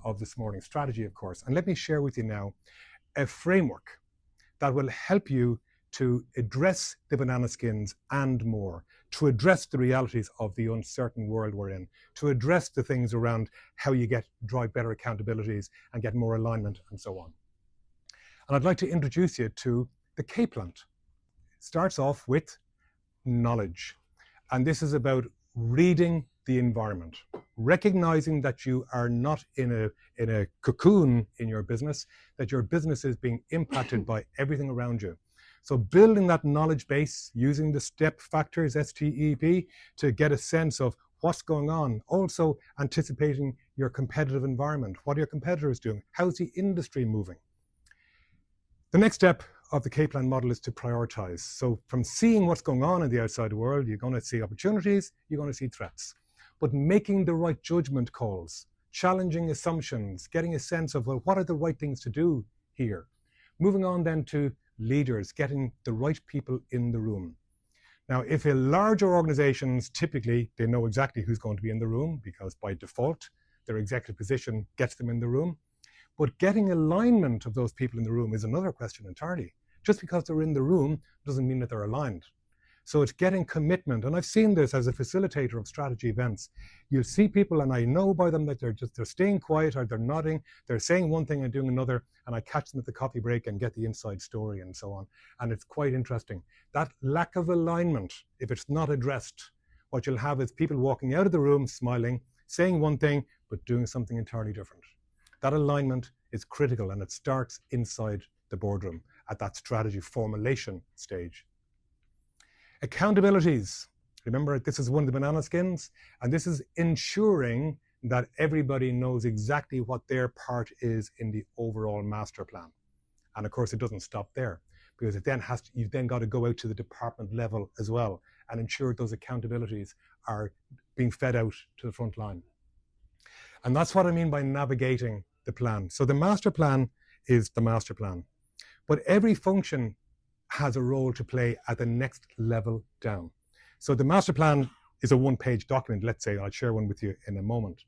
of this morning's strategy, of course. And let me share with you now a framework that will help you to address the banana skins and more, to address the realities of the uncertain world we're in, to address the things around how you drive better accountabilities and get more alignment and so on. And I'd like to introduce you to the K-plant. It starts off with knowledge. And this is about reading the environment, recognizing that you are not in a cocoon in your business, that your business is being impacted by everything around you. So building that knowledge base, using the STEP factors, STEP, to get a sense of what's going on. Also anticipating your competitive environment. What are your competitors doing? How's the industry moving? The next step of the K-plan model is to prioritize. So from seeing what's going on in the outside world, you're going to see opportunities, you're going to see threats. But making the right judgment calls, challenging assumptions, getting a sense of, well, what are the right things to do here? Moving on then to leaders, getting the right people in the room. Now, if a larger organizations, typically they know exactly who's going to be in the room because by default, their executive position gets them in the room. But getting alignment of those people in the room is another question entirely. Just because they're in the room doesn't mean that they're aligned. So it's getting commitment. And I've seen this as a facilitator of strategy events. You'll see people, and I know by them that they're staying quiet or they're nodding, they're saying one thing and doing another, and I catch them at the coffee break and get the inside story and so on. And it's quite interesting. That lack of alignment, if it's not addressed, what you'll have is people walking out of the room smiling, saying one thing, but doing something entirely different. That alignment is critical, and it starts inside the boardroom at that strategy formulation stage. Accountabilities. Remember, this is one of the banana skins, and this is ensuring that everybody knows exactly what their part is in the overall master plan. And of course, it doesn't stop there, because you've then got to go out to the department level as well and ensure those accountabilities are being fed out to the front line. And that's what I mean by navigating the plan. So the master plan is the master plan, but every function has a role to play at the next level down. So the master plan is a one-page document, let's say. I'll share one with you in a moment.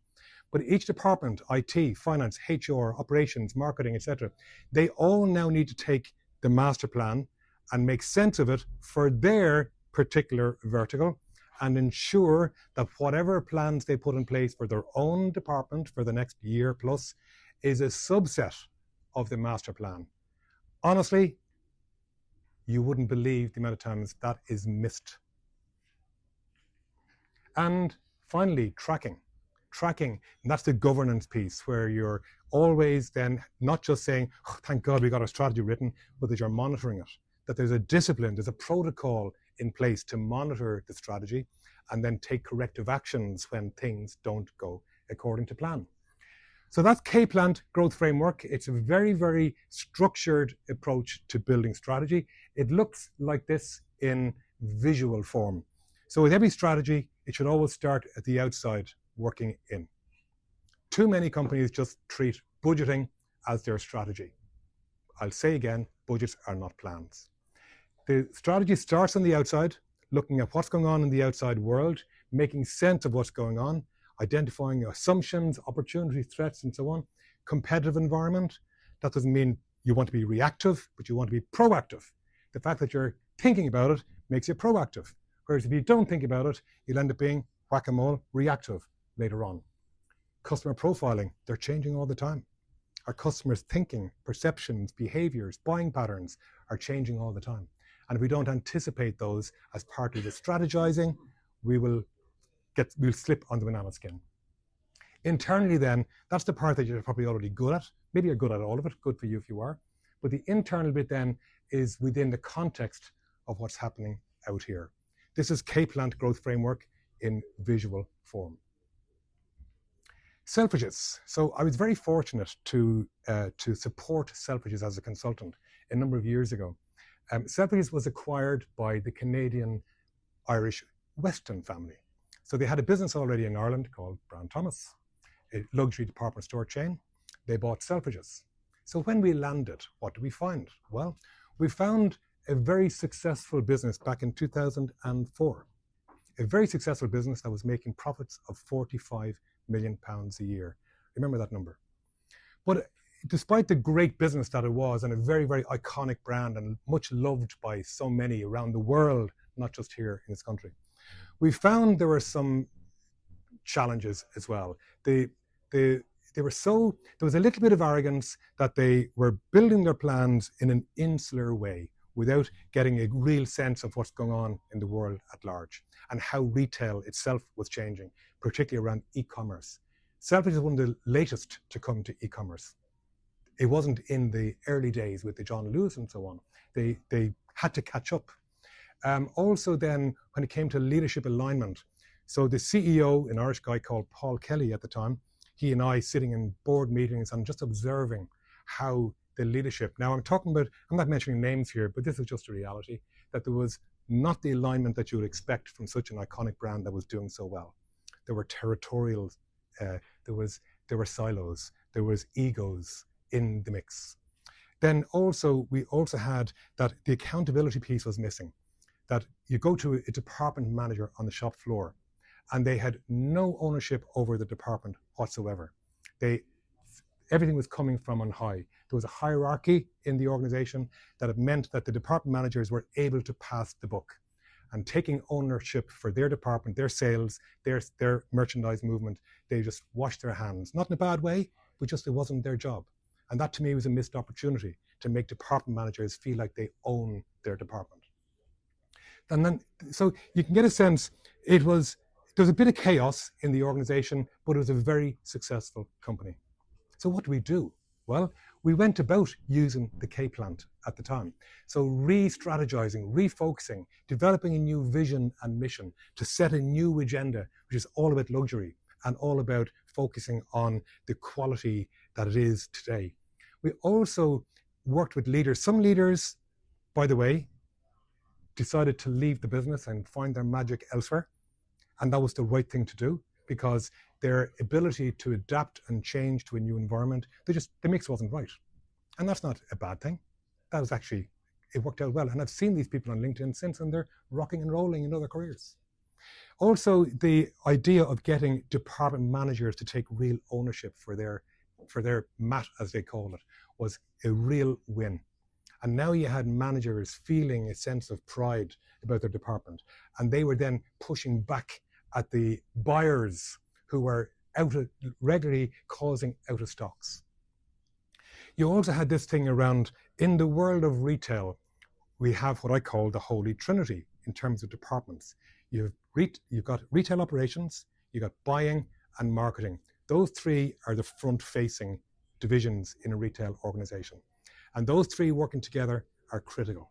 But each department, IT, finance, HR, operations, marketing, etc., they all now need to take the master plan and make sense of it for their particular vertical and ensure that whatever plans they put in place for their own department for the next year plus is a subset of the master plan. Honestly, you wouldn't believe the amount of times that is missed. And finally, tracking. Tracking, and that's the governance piece where you're always then not just saying, oh, thank God we got our strategy written, but that you're monitoring it, that there's a discipline, there's a protocol in place to monitor the strategy and then take corrective actions when things don't go according to plan. So that's K-Plant Growth Framework. It's a very, very structured approach to building strategy. It looks like this in visual form. So with every strategy, it should always start at the outside, working in. Too many companies just treat budgeting as their strategy. I'll say again, budgets are not plans. The strategy starts on the outside, looking at what's going on in the outside world, making sense of what's going on, identifying assumptions, opportunities, threats, and so on. Competitive environment, that doesn't mean you want to be reactive, but you want to be proactive. The fact that you're thinking about it makes you proactive. Whereas if you don't think about it, you'll end up being whack-a-mole, reactive later on. Customer profiling, they're changing all the time. Our customers' thinking, perceptions, behaviors, buying patterns are changing all the time. And if we don't anticipate those as part of the strategizing, we'll slip on the banana skin. Internally then, that's the part that you're probably already good at. Maybe you're good at all of it, good for you if you are. But the internal bit then is within the context of what's happening out here. This is K-Plant Growth Framework in visual form. Selfridges. So I was very fortunate to support Selfridges as a consultant a number of years ago. Selfridges was acquired by the Canadian-Irish Weston family. So they had a business already in Ireland called Brown Thomas, a luxury department store chain. They bought Selfridges. So when we landed, what did we find? Well, we found a very successful business back in 2004. A very successful business that was making profits of £45 million a year. Remember that number. But despite the great business that it was, and a very, very iconic brand and much loved by so many around the world, not just here in this country, we found there were some challenges as well. They were so, there was a little bit of arrogance that they were building their plans in an insular way without getting a real sense of what's going on in the world at large and how retail itself was changing, particularly around e-commerce. Selfridges is one of the latest to come to e-commerce. It wasn't in the early days with the John Lewis and so on. They had to catch up. Also then, when it came to leadership alignment, so the CEO, an Irish guy called Paul Kelly at the time, he and I sitting in board meetings and just observing how the leadership, now I'm not mentioning names here, but this is just a reality, that there was not the alignment that you would expect from such an iconic brand that was doing so well. There were territorial, there were silos, there was egos in the mix. Then also, we also had that the accountability piece was missing, that you go to a department manager on the shop floor and they had no ownership over the department whatsoever. Everything was coming from on high. There was a hierarchy in the organization that it meant that the department managers were able to pass the buck and taking ownership for their department, their sales, their merchandise movement. They just washed their hands, not in a bad way, but just it wasn't their job. And that to me was a missed opportunity to make department managers feel like they own their department. And then, so you can get a sense, there was a bit of chaos in the organization, but it was a very successful company. So what do we do? Well, we went about using the K-plant at the time. So re-strategizing, refocusing, developing a new vision and mission to set a new agenda, which is all about luxury and all about focusing on the quality that it is today. We also worked with leaders. Some leaders, by the way, decided to leave the business and find their magic elsewhere. And that was the right thing to do, because their ability to adapt and change to a new environment, the mix wasn't right. And that's not a bad thing. That was actually, it worked out well. And I've seen these people on LinkedIn since, and they're rocking and rolling in other careers. Also, the idea of getting department managers to take real ownership for their mat, as they call it, was a real win. And now you had managers feeling a sense of pride about their department. And they were then pushing back at the buyers who were regularly causing out of stocks. You also had this thing around, in the world of retail, we have what I call the Holy Trinity in terms of departments. You've got retail operations, you've got buying and marketing. Those three are the front-facing divisions in a retail organization. And those three working together are critical.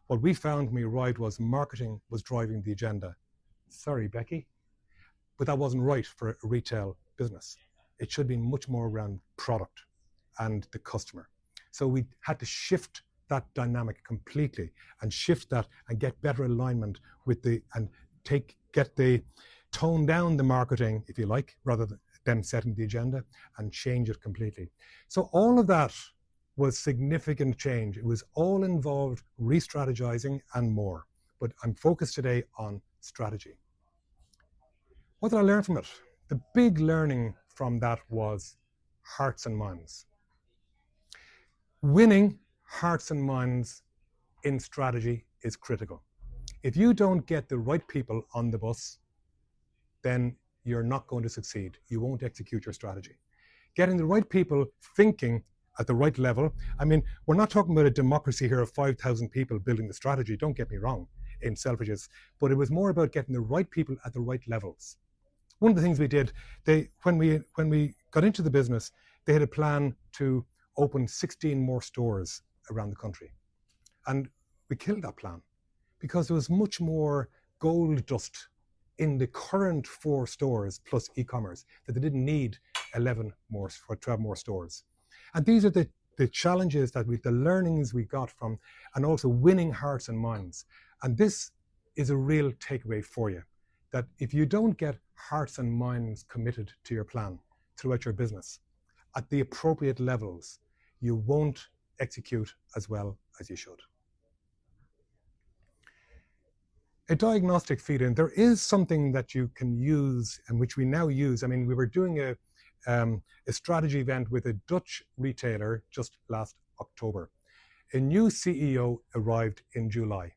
What we found when we arrived was marketing was driving the agenda. Sorry, Becky, but that wasn't right for a retail business. It should be much more around product and the customer. So we had to shift that dynamic completely and shift that and get better alignment with tone down the marketing, if you like, rather than them setting the agenda, and change it completely. So all of that was significant change. It was all involved re-strategizing and more. But I'm focused today on strategy. What did I learn from it? The big learning from that was hearts and minds. Winning hearts and minds in strategy is critical. If you don't get the right people on the bus, then you're not going to succeed. You won't execute your strategy. Getting the right people thinking at the right level. I mean, we're not talking about a democracy here of 5,000 people building the strategy, don't get me wrong, in Selfridges, but it was more about getting the right people at the right levels. One of the things we did, when we got into the business, they had a plan to open 16 more stores around the country. And we killed that plan because there was much more gold dust in the current 4 stores plus e-commerce that they didn't need 11 more or 12 more stores. And these are the challenges the learnings we got from, and also winning hearts and minds. And this is a real takeaway for you, that if you don't get hearts and minds committed to your plan throughout your business at the appropriate levels, you won't execute as well as you should. A diagnostic feed-in, there is something that you can use and which we now use. I mean, we were doing a strategy event with a Dutch retailer just last October. A new CEO arrived in July.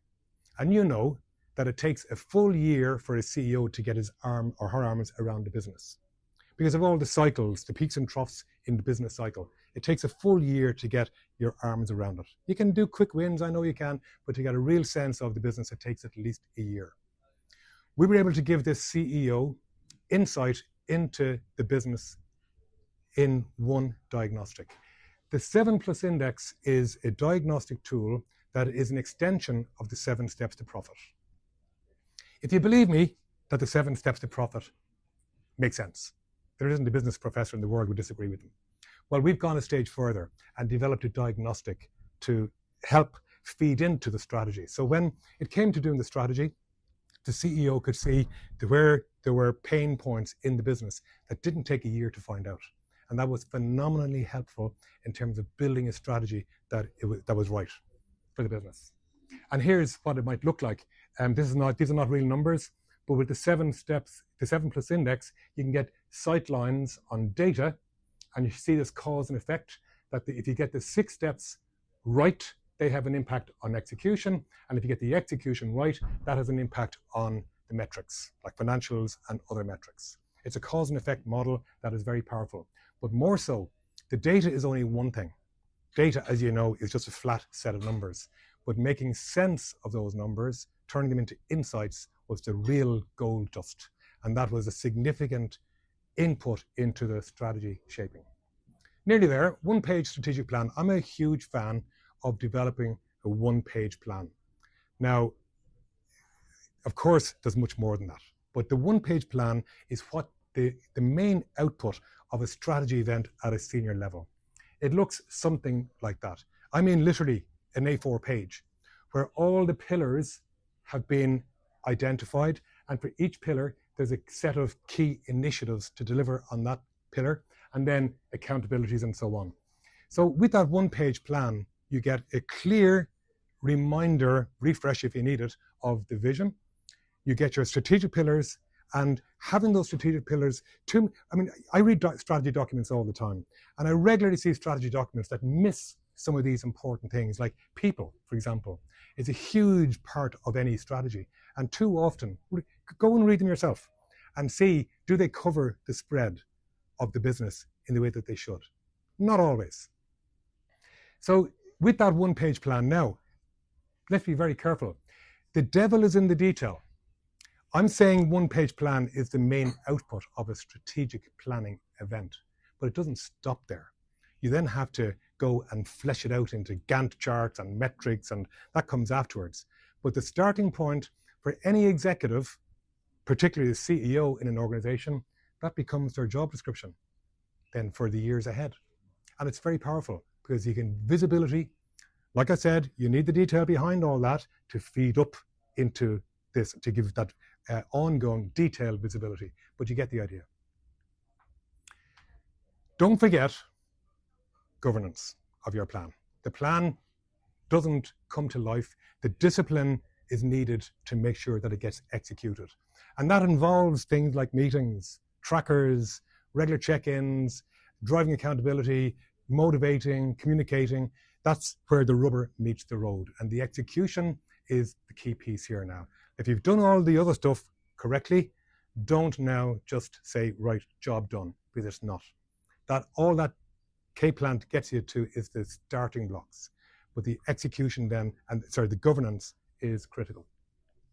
And you know that it takes a full year for a CEO to get his arm or her arms around the business. Because of all the cycles, the peaks and troughs in the business cycle, it takes a full year to get your arms around it. You can do quick wins, I know you can, but to get a real sense of the business, it takes at least a year. We were able to give this CEO insight into the business in one diagnostic. The 7+ Index is a diagnostic tool that is an extension of the 7 steps to profit. If you believe me that the 7 steps to profit make sense, there isn't a business professor in the world who would disagree with them. Well, we've gone a stage further and developed a diagnostic to help feed into the strategy. So when it came to doing the strategy, the CEO could see where there were pain points in the business that didn't take a year to find out. And that was phenomenally helpful in terms of building a strategy that was right for the business. And here's what it might look like. These are not real numbers, but with the 7 steps, the 7+ Index, you can get sight lines on data, and you see this cause and effect, that if you get the 6 steps right, they have an impact on execution. And if you get the execution right, that has an impact on the metrics, like financials and other metrics. It's a cause and effect model that is very powerful. But more so, the data is only one thing. Data, as you know, is just a flat set of numbers. But making sense of those numbers, turning them into insights, was the real gold dust. And that was a significant input into the strategy shaping. Nearly there, 1-page strategic plan. I'm a huge fan of developing a 1-page plan. Now, of course, there's much more than that. But the 1-page plan is what the main output of a strategy event at a senior level. It looks something like that. I mean, literally an A4 page where all the pillars have been identified, and for each pillar, there's a set of key initiatives to deliver on that pillar, and then accountabilities and so on. So with that 1-page plan, you get a clear reminder, refresh if you need it, of the vision. You get your strategic pillars, and having those strategic pillars, I read strategy documents all the time, and I regularly see strategy documents that miss some of these important things, like people, for example, is a huge part of any strategy. And too often, go and read them yourself and see, do they cover the spread of the business in the way that they should? Not always. So with that 1-page plan now, let's be very careful. The devil is in the detail. I'm saying 1-page plan is the main output of a strategic planning event, but it doesn't stop there. You then have to go and flesh it out into Gantt charts and metrics, and that comes afterwards. But the starting point for any executive, particularly the CEO in an organization, that becomes their job description then for the years ahead. And it's very powerful because you can visibility. Like I said, you need the detail behind all that to feed up into this, to give that ongoing detailed visibility, but you get the idea. Don't forget governance of your plan. The plan doesn't come to life. The discipline is needed to make sure that it gets executed. And that involves things like meetings, trackers, regular check-ins, driving accountability, motivating, communicating. That's where the rubber meets the road. And the execution is the key piece here now. If you've done all the other stuff correctly, don't now just say, right, job done, because it's not. All that K-plan gets you to is the starting blocks. But the execution then, the governance is critical.